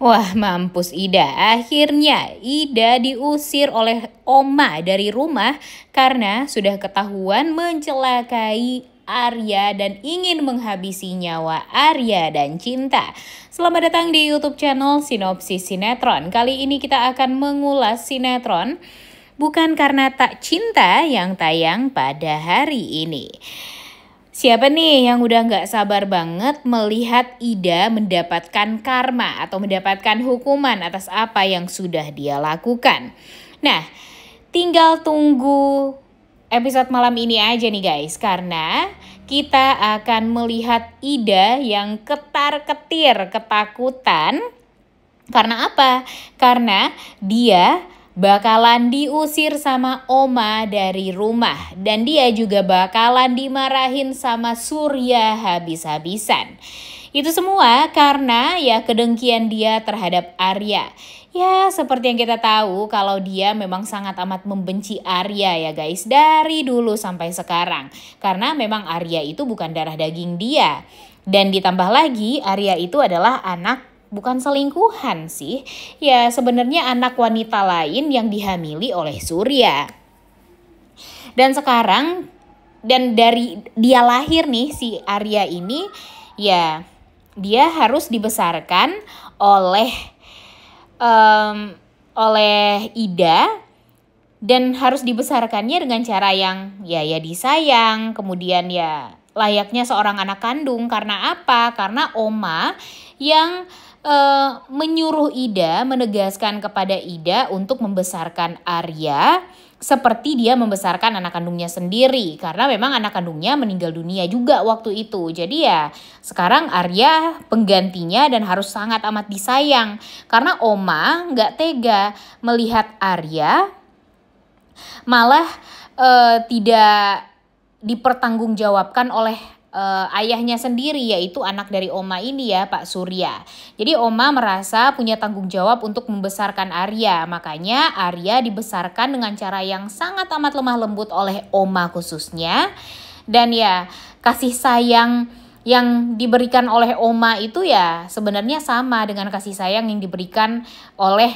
Wah, mampus Ida. Akhirnya Ida diusir oleh Oma dari rumah karena sudah ketahuan mencelakai Arya dan ingin menghabisi nyawa Arya dan Cinta. Selamat datang di YouTube channel Sinopsis Sinetron. Kali ini kita akan mengulas sinetron Bukan Karena Tak Cinta yang tayang pada hari ini. Siapa nih yang udah gak sabar banget melihat Ida mendapatkan karma atau mendapatkan hukuman atas apa yang sudah dia lakukan? Nah, tinggal tunggu episode malam ini aja nih guys, karena kita akan melihat Ida yang ketar-ketir ketakutan. Karena apa? Karena dia bakalan diusir sama Oma dari rumah. Dan dia juga bakalan dimarahin sama Surya habis-habisan. Itu semua karena ya kedengkian dia terhadap Arya. Ya seperti yang kita tahu kalau dia memang sangat amat membenci Arya ya guys. Dari dulu sampai sekarang. Karena memang Arya itu bukan darah daging dia. Dan ditambah lagi Arya itu adalah bukan selingkuhan sih, ya sebenarnya anak wanita lain yang dihamili oleh Surya. Dan sekarang, dan dari dia lahir nih si Arya ini, ya dia harus dibesarkan oleh Ida. Dan harus dibesarkannya dengan cara yang ya disayang, kemudian ya layaknya seorang anak kandung. Karena apa? Karena Oma yang menyuruh Ida, menegaskan kepada Ida untuk membesarkan Arya seperti dia membesarkan anak kandungnya sendiri. Karena memang anak kandungnya meninggal dunia juga waktu itu. Jadi ya sekarang Arya penggantinya dan harus sangat amat disayang. Karena Oma gak tega melihat Arya malah tidak dipertanggungjawabkan oleh ayahnya sendiri, yaitu anak dari Oma ini ya, Pak Surya. Jadi Oma merasa punya tanggung jawab untuk membesarkan Arya. Makanya Arya dibesarkan dengan cara yang sangat amat lemah lembut oleh Oma khususnya. Dan ya kasih sayang yang diberikan oleh Oma itu ya sebenarnya sama dengan kasih sayang yang diberikan oleh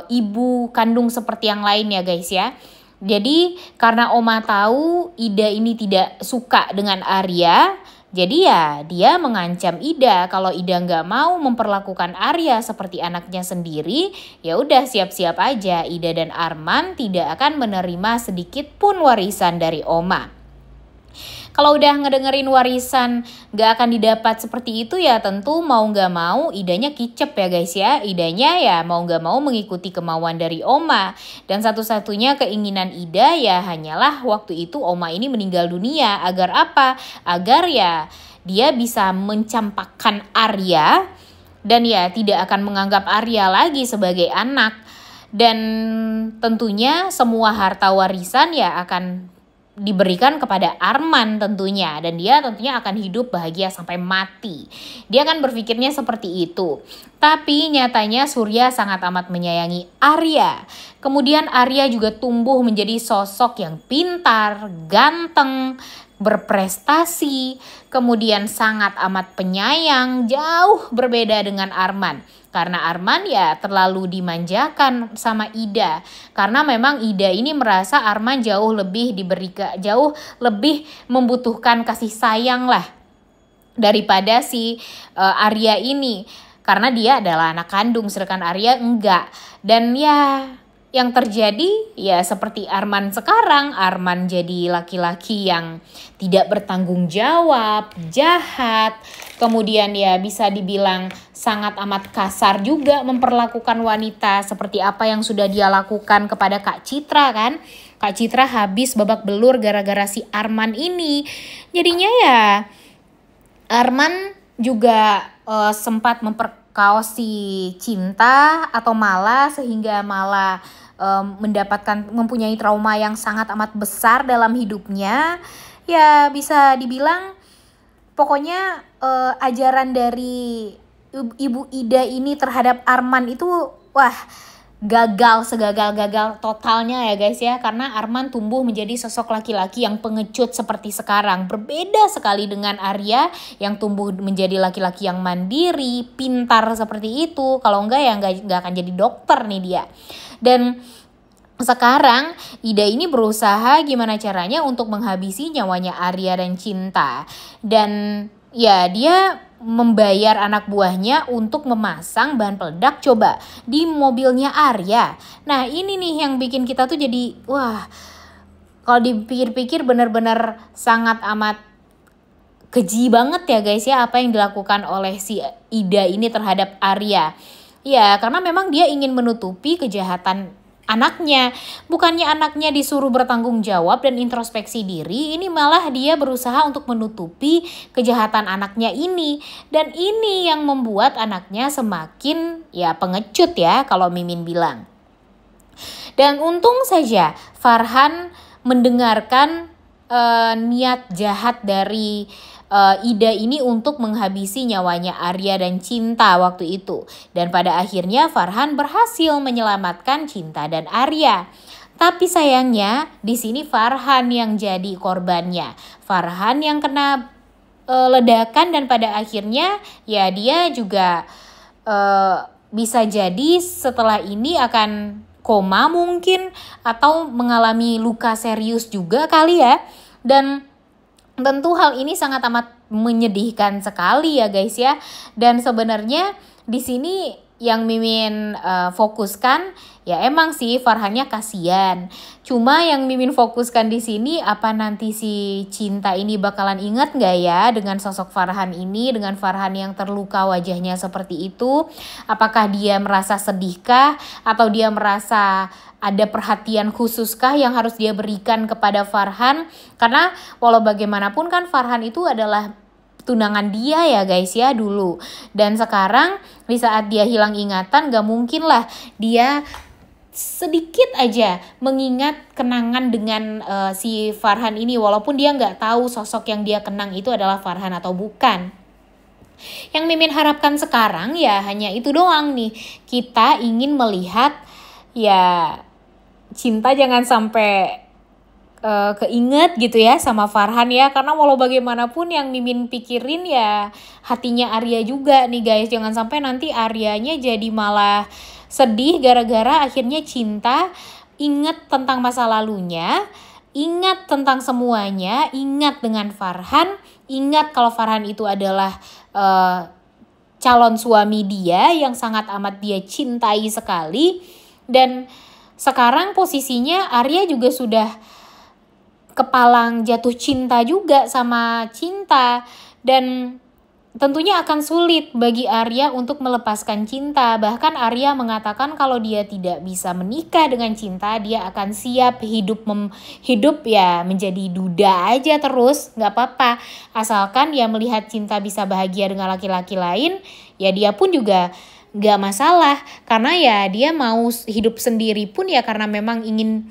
ibu kandung seperti yang lain ya guys ya. Jadi karena Oma tahu Ida ini tidak suka dengan Arya, jadi ya dia mengancam Ida kalau Ida nggak mau memperlakukan Arya seperti anaknya sendiri, ya udah siap-siap aja Ida dan Arman tidak akan menerima sedikit pun warisan dari Oma. Kalau udah ngedengerin warisan gak akan didapat seperti itu ya tentu mau gak mau Idanya kicep ya guys ya. Idanya ya mau gak mau mengikuti kemauan dari Oma. Dan satu-satunya keinginan Ida ya hanyalah waktu itu Oma ini meninggal dunia. Agar apa? Agar ya dia bisa mencampakkan Arya dan ya tidak akan menganggap Arya lagi sebagai anak. Dan tentunya semua harta warisan ya akan diberikan kepada Arman tentunya, dan dia tentunya akan hidup bahagia sampai mati. Dia kan berpikirnya seperti itu. Tapi nyatanya Surya sangat amat menyayangi Arya. Kemudian Arya juga tumbuh menjadi sosok yang pintar, ganteng, berprestasi, kemudian sangat amat penyayang, jauh berbeda dengan Arman. Karena Arman ya terlalu dimanjakan sama Ida. Karena memang Ida ini merasa Arman jauh lebih membutuhkan kasih sayang lah daripada si Arya ini. Karena dia adalah anak kandung sedangkan Arya enggak. Dan ya yang terjadi ya seperti Arman sekarang. Arman jadi laki-laki yang tidak bertanggung jawab, jahat. Kemudian ya bisa dibilang sangat amat kasar juga memperlakukan wanita seperti apa yang sudah dia lakukan kepada Kak Citra kan. Kak Citra habis babak belur gara-gara si Arman ini. Jadinya ya Arman juga sempat memperkaos si Cinta atau malah sehingga malah mempunyai trauma yang sangat amat besar dalam hidupnya. Ya bisa dibilang pokoknya ajaran dari Ibu Ida ini terhadap Arman itu wah gagal, segagal-gagal totalnya ya guys ya, karena Arman tumbuh menjadi sosok laki-laki yang pengecut seperti sekarang. Berbeda sekali dengan Arya yang tumbuh menjadi laki-laki yang mandiri, pintar seperti itu. Kalau enggak ya enggak akan jadi dokter nih dia. Dan sekarang Ida ini berusaha gimana caranya untuk menghabisi nyawanya Arya dan Cinta. Dan ya dia membayar anak buahnya untuk memasang bahan peledak coba di mobilnya Arya. Nah ini nih yang bikin kita tuh jadi wah, kalau dipikir-pikir benar-benar sangat amat keji banget ya guys ya apa yang dilakukan oleh si Ida ini terhadap Arya. Ya karena memang dia ingin menutupi kejahatan anaknya. Bukannya anaknya disuruh bertanggung jawab dan introspeksi diri, ini malah dia berusaha untuk menutupi kejahatan anaknya ini. Dan ini yang membuat anaknya semakin ya pengecut ya kalau Mimin bilang. Dan untung saja Farhan mendengarkan niat jahat dari Ida ini untuk menghabisi nyawanya Arya dan Cinta waktu itu. Dan pada akhirnya Farhan berhasil menyelamatkan Cinta dan Arya. Tapi sayangnya di sini Farhan yang jadi korbannya. Farhan yang kena ledakan dan pada akhirnya ya dia juga bisa jadi setelah ini akan koma mungkin atau mengalami luka serius juga kali ya. Dan tentu hal ini sangat amat menyedihkan sekali ya guys ya. Dan sebenarnya di sini yang Mimin fokuskan ya emang sih Farhannya kasihan. Cuma yang Mimin fokuskan di sini apa nanti si Cinta ini bakalan ingat nggak ya dengan sosok Farhan ini, dengan Farhan yang terluka wajahnya seperti itu. Apakah dia merasa sedihkah atau dia merasa ada perhatian khususkah yang harus dia berikan kepada Farhan? Karena walau bagaimanapun kan Farhan itu adalah tunangan dia ya guys ya dulu. Dan sekarang di saat dia hilang ingatan gak mungkin lah dia sedikit aja mengingat kenangan dengan si Farhan ini. Walaupun dia gak tahu sosok yang dia kenang itu adalah Farhan atau bukan. Yang Mimin harapkan sekarang ya hanya itu doang nih. Kita ingin melihat ya Cinta jangan sampai keinget gitu ya sama Farhan ya. Karena walau bagaimanapun yang Mimin pikirin ya hatinya Arya juga nih guys. Jangan sampai nanti Aryanya jadi malah sedih gara-gara akhirnya Cinta inget tentang masa lalunya, ingat tentang semuanya, ingat dengan Farhan, ingat kalau Farhan itu adalah calon suami dia yang sangat amat dia cintai sekali. Dan sekarang posisinya Arya juga sudah kepalang jatuh cinta juga sama Cinta. Dan tentunya akan sulit bagi Arya untuk melepaskan Cinta. Bahkan Arya mengatakan kalau dia tidak bisa menikah dengan Cinta, dia akan siap hidup ya menjadi duda aja terus, gak apa-apa. Asalkan dia melihat Cinta bisa bahagia dengan laki-laki lain, ya dia pun juga gak masalah. Karena ya dia mau hidup sendiri pun ya karena memang ingin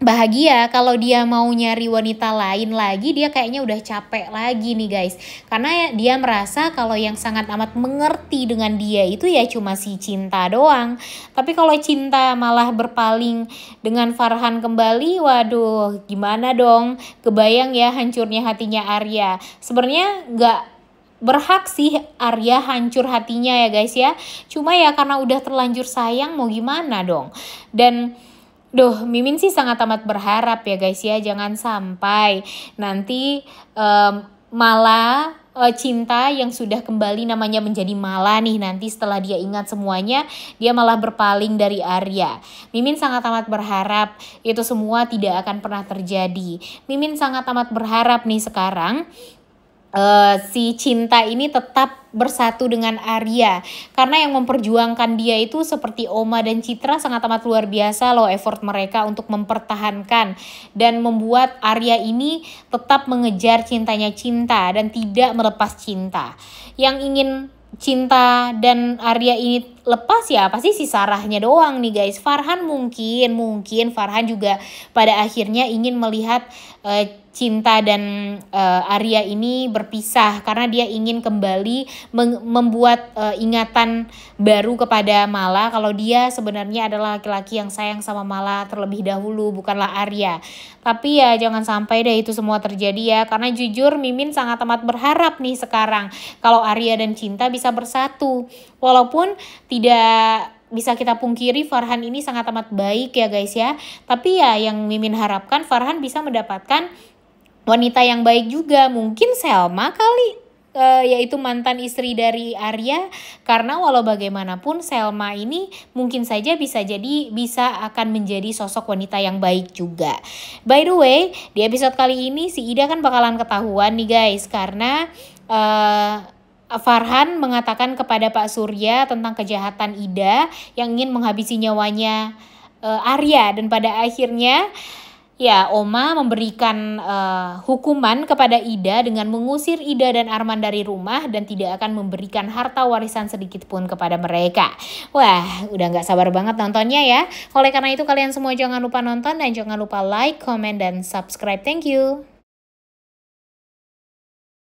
bahagia. Kalau dia mau nyari wanita lain lagi, dia kayaknya udah capek lagi nih guys. Karena dia merasa kalau yang sangat amat mengerti dengan dia itu ya cuma si Cinta doang. Tapi kalau Cinta malah berpaling dengan Farhan kembali, waduh gimana dong. Kebayang ya hancurnya hatinya Arya. Sebenarnya gak berhak sih Arya hancur hatinya ya guys ya. Cuma ya karena udah terlanjur sayang mau gimana dong. Dan Mimin sih sangat amat berharap ya guys ya. Jangan sampai nanti malah Cinta yang sudah kembali namanya menjadi Mala nih. Nanti setelah dia ingat semuanya dia malah berpaling dari Arya. Mimin sangat amat berharap itu semua tidak akan pernah terjadi. Mimin sangat amat berharap nih sekarang si Cinta ini tetap bersatu dengan Arya. Karena yang memperjuangkan dia itu seperti Oma dan Citra sangat amat luar biasa loh effort mereka untuk mempertahankan dan membuat Arya ini tetap mengejar cintanya Cinta dan tidak melepas Cinta. Yang ingin Cinta dan Arya ini lepas ya pasti si Sarahnya doang nih guys. Farhan mungkin Farhan juga pada akhirnya ingin melihat Cinta dan Arya ini berpisah karena dia ingin kembali membuat ingatan baru kepada Mala kalau dia sebenarnya adalah laki-laki yang sayang sama Mala terlebih dahulu, bukanlah Arya. Tapi ya jangan sampai deh itu semua terjadi ya, karena jujur Mimin sangat amat berharap nih sekarang kalau Arya dan Cinta bisa bersatu. Walaupun tidak bisa kita pungkiri Farhan ini sangat amat baik ya guys ya. Tapi ya yang Mimin harapkan Farhan bisa mendapatkan wanita yang baik juga, mungkin Selma kali, yaitu mantan istri dari Arya, karena walau bagaimanapun Selma ini mungkin saja bisa akan menjadi sosok wanita yang baik juga. By the way, di episode kali ini si Ida kan bakalan ketahuan nih guys, karena Farhan mengatakan kepada Pak Surya tentang kejahatan Ida yang ingin menghabisi nyawanya Arya, dan pada akhirnya ya, Oma memberikan hukuman kepada Ida dengan mengusir Ida dan Arman dari rumah dan tidak akan memberikan harta warisan sedikit pun kepada mereka. Wah, udah gak sabar banget nontonnya ya. Oleh karena itu kalian semua jangan lupa nonton dan jangan lupa like, comment, dan subscribe. Thank you.